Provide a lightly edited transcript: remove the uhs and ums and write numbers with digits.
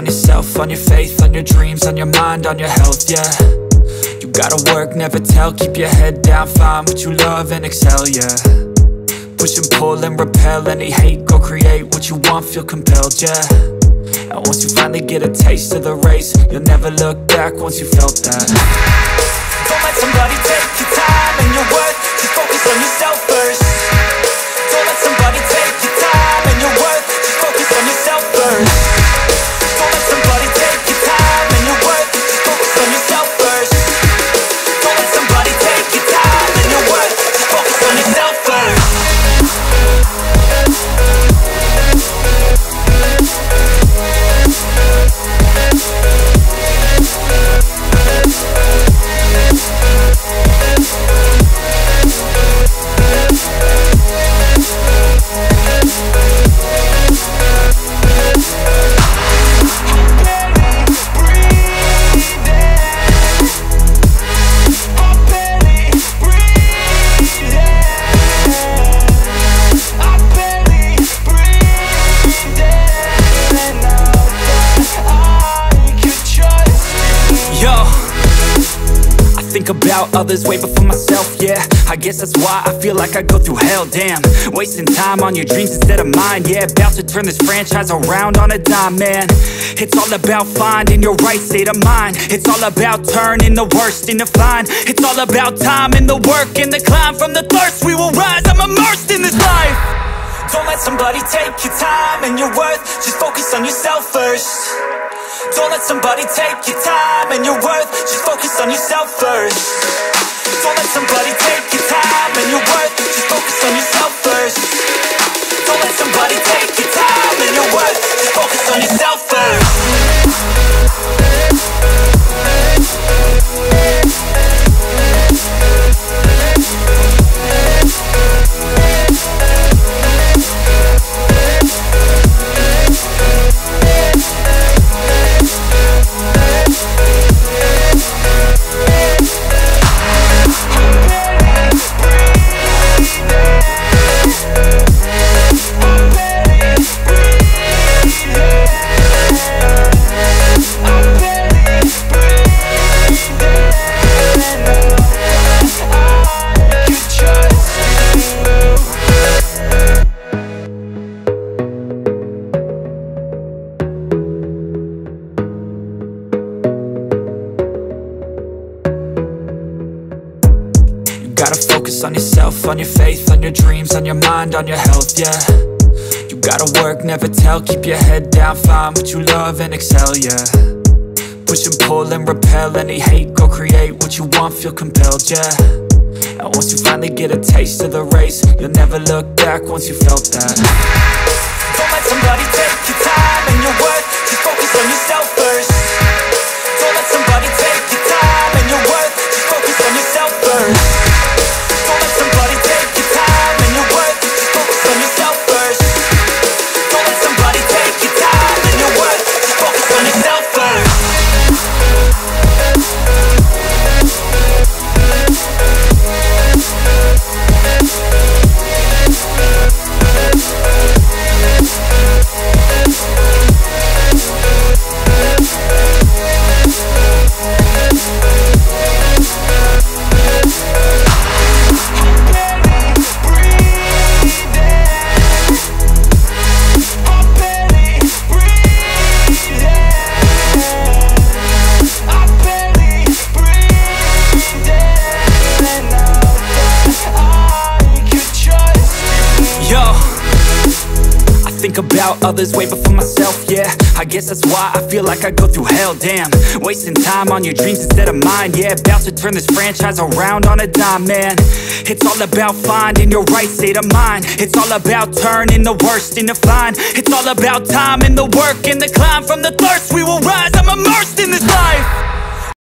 on yourself, on your faith, on your dreams, on your mind, on your health, yeah. You gotta work, never tell, keep your head down, find what you love and excel, yeah. Push and pull and repel any hate, go create what you want, feel compelled, yeah. And once you finally get a taste of the race, you'll never look back once you felt that. Don't let somebody take your time and your worth, just focus on yourself first. Don't let somebody take your time and your worth, just focus on yourself first. Don't let somebody take your time and your worth, just focus on yourself first. Don't let somebody take your time and your worth, just focus on yourself first. About others way before myself, yeah. I guess that's why I feel like I go through hell, damn. Wasting time on your dreams instead of mine, yeah. About to turn this franchise around on a dime, man. It's all about finding your right state of mind. It's all about turning the worst into fine. It's all about time and the work and the climb. From the thirst we will rise, I'm immersed in this life. Don't let somebody take your time and your worth, just focus on yourself first. Don't let somebody take your time and your worth, just focus on yourself first. Don't let somebody take your time and your worth, just focus on yourself first. Don't let somebody take your time and your worth, just focus on yourself first. Gotta focus on yourself, on your faith, on your dreams, on your mind, on your health, yeah. You gotta work, never tell, keep your head down, find what you love and excel, yeah. Push and pull and repel any hate, go create what you want, feel compelled, yeah. And once you finally get a taste of the race, you'll never look back once you felt that. Don't let somebody take your time and your worth, just focus on yourself first. Don't let somebody take your time and your worth, just focus on yourself first. Don't let somebody take your time and your worth, just focus on yourself first. Don't let somebody take your time and your worth, just focus on yourself first. Think about others way before myself, yeah. I guess that's why I feel like I go through hell, damn. Wasting time on your dreams instead of mine, yeah. About to turn this franchise around on a dime, man. It's all about finding your right state of mind. It's all about turning the worst into fine. It's all about time and the work and the climb. From the thirst we will rise, I'm immersed in this life.